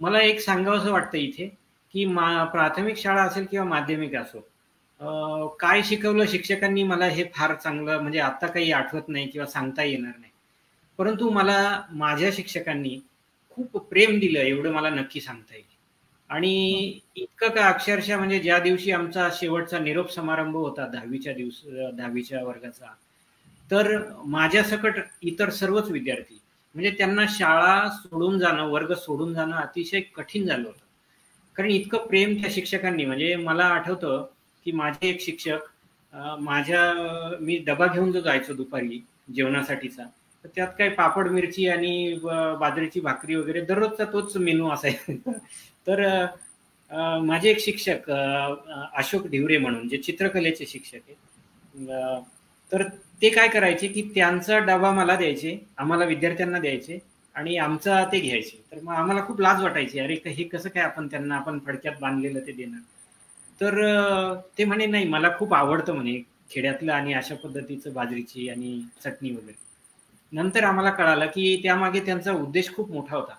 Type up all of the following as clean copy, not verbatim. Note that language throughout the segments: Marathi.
मला एक सांगावंसं वाटतं इथे, की प्राथमिक शाळा असेल किंवा माध्यमिक असो, काय शिकवलं शिक्षकांनी मला हे फार चांगलं म्हणजे आता काही आठवत नाही किंवा सांगता येणार नाही. परंतु मला माझ्या शिक्षकांनी खूप प्रेम दिलं एवढं मला नक्की सांगता येईल. हं. आणि इतकं का अक्षरशः म्हणजे ज्या दिवशी आमचा शेवटचा निरोप समारंभ होता 10वीच्या वर्गाचा, तर माझ्यासकट इतर सर्वच विद्यार्थी म्हणजे त्यांना शाळा सोडून जाणं, वर्ग सोडून जाणं अतिशय कठीण झालं होतं. कारण इतकं प्रेम त्या शिक्षकांनी म्हणजे मला आठवतं, की माझे एक शिक्षक मी डबा घेऊन जो जायचो दुपारी जेवणासाठीचा, तर त्यात काय पापड, मिरची आणि बाजरीची भाकरी वगैरे दररोजचा तोच मेनू असायचा. तर माझे एक शिक्षक अशोक ढिवरे म्हणून जे चित्रकलेचे शिक्षक आहेत. तर ते काय करायचे, की त्यांचा डबा मला द्यायचे, आम्हाला विद्यार्थ्यांना द्यायचे आणि आमचा ते घ्यायचे. तर मग आम्हाला खूप लाज वाटायची. अरे हे कसं काय आपण फडक्यात बांधलेलं ते देणार. तर ते म्हणे, "नाही मला खूप आवडतं" म्हणे खेड्यातलं आणि अशा पद्धतीचं बाजरीची आणि चटणी वगैरे. नंतर आम्हाला कळालं, की त्यामागे त्यांचा उद्देश खूप मोठा होता,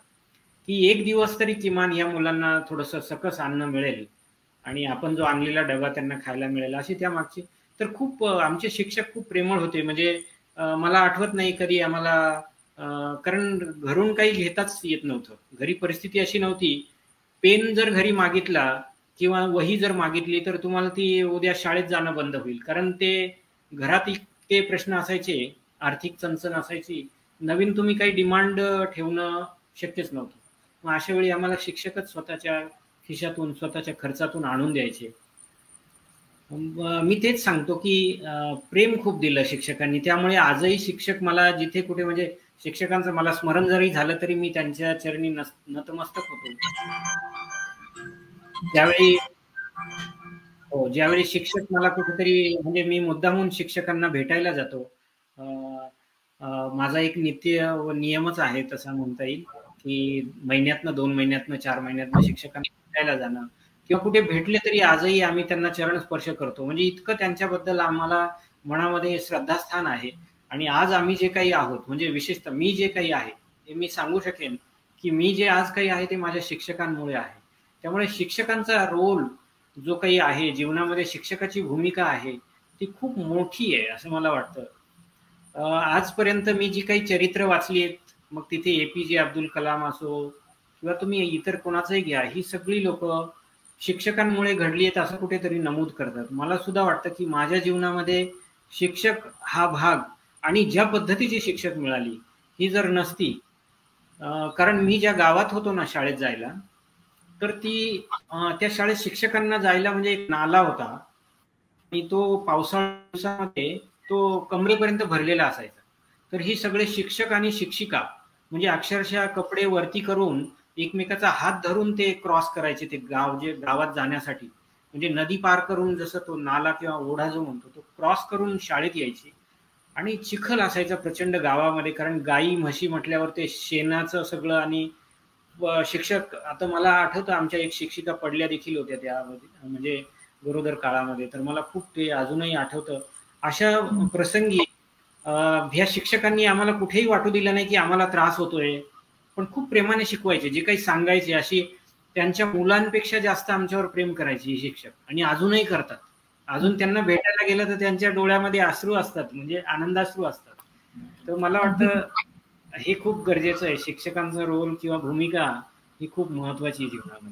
की एक दिवस तरी किमान या मुलांना थोडंसं सकस अन्न मिळेल आणि आपण जो आणलेला डबा त्यांना खायला मिळेल अशी त्यामागची. तर खूप आमचे शिक्षक खूप प्रेमळ होते. म्हणजे मला आठवत नाही कधी आम्हाला कारण घरून काही घेताच येत नव्हतं. घरी परिस्थिती अशी नव्हती. पेन जर घरी मागितला किंवा वही जर मागितली तर तुम्हाला ती उद्या शाळेत जाणं बंद होईल. कारण ते घरात इतके प्रश्न असायचे, आर्थिक चणचण असायची. नवीन तुम्ही काही डिमांड ठेवणं शक्यच नव्हतं. मग अशा वेळी आम्हाला शिक्षकच स्वतःच्या खिशातून, स्वतःच्या खर्चातून आणून द्यायचे. मी तेच सांगतो, की प्रेम खूप दिलं शिक्षकांनी. त्यामुळे आजही शिक्षक मला जिथे कुठे म्हणजे शिक्षकांचं मला स्मरण जरी झालं तरी मी त्यांच्या चरणी नतमस्तक होतो. ज्यावेळी हो, ज्यावेळी शिक्षक मला कुठेतरी म्हणजे मी मुद्दामून शिक्षकांना भेटायला जातो. अ, माझा एक नित्य व नियमच आहे तसा म्हणता येईल, की महिन्यातनं, 2 महिन्यातनं, 4 महिन्यातनं शिक्षकांना भेटायला जाणं किंवा कुठे भेटले तरी आजही आम्ही त्यांना चरणस्पर्श करतो. म्हणजे इतकं त्यांच्याबद्दल आम्हाला मनामध्ये श्रद्धास्थान आहे आणि आज आम्ही जे काही आहोत, म्हणजे विशेषतः मी जे काही आहे, हे मी सांगू शकेन, की मी जे आज काही आहे ते माझ्या शिक्षकांमुळे आहे. त्यामुळे शिक्षकांचा रोल जो काही आहे जीवनामध्ये शिक्षकाची भूमिका आहे, ती खूप मोठी आहे असं मला वाटतं. आजपर्यंत मी जी काही चरित्र वाचली आहेत, मग तिथे ए-पी-जे अब्दुल कलाम असो किंवा तुम्ही इतर कोणाचंही घ्या, ही सगळी लोकं शिक्षकांमुळे घडली आहेत असं कुठेतरी नमूद करतात. मला सुद्धा वाटतं, की माझ्या जीवनामध्ये शिक्षक हा भाग आणि ज्या पद्धतीची शिक्षक मिळाली, ही जर नसती कारण मी ज्या गावात होतो ना शाळेत जायला, तर त्या शाळेत शिक्षकांना जायला म्हणजे एक नाला होता आणि तो पावसाळ्याच्या दिवसामध्ये तो कमरेपर्यंत भरलेला असायचा. तर ही सगळे शिक्षक आणि शिक्षिका म्हणजे अक्षरशः कपडे वरती करून एकमेकाचा हात धरून ते क्रॉस करायचे ते गावात जाण्यासाठी. म्हणजे नदी पार करून जसं तो नाला किंवा ओढा जो म्हणतो तो क्रॉस करून शाळेत यायचे. आणि चिखल असायचा प्रचंड गावामध्ये कारण गाई, म्हशी म्हटल्यावर ते शेणाचं सगळं आणि शिक्षक आता मला आठवतं आमच्या एक शिक्षिका पडल्या देखील होत्या त्यामध्ये म्हणजे गरोदर काळामध्ये. तर मला खूप ते अजूनही आठवतं. अशा हं. प्रसंगी अ, ह्या शिक्षकांनी आम्हाला कुठेही वाटू दिलं नाही, की आम्हाला त्रास होतोय. पण खूप प्रेमाने शिकवायचे. जे काही सांगायचे अशी त्यांच्या मुलांपेक्षा जास्त आमच्यावर प्रेम करायचे हे शिक्षक आणि अजूनही करतात. अजून त्यांना भेटायला गेलं तर त्यांच्या डोळ्यामध्ये अश्रू असतात म्हणजे आनंदाश्रू असतात. तर मला अगदी वाटतं हे खूप गरजेचं आहे. शिक्षकांचा रोल किंवा भूमिका ही खूप महत्वाची आहे जीवनामध्ये.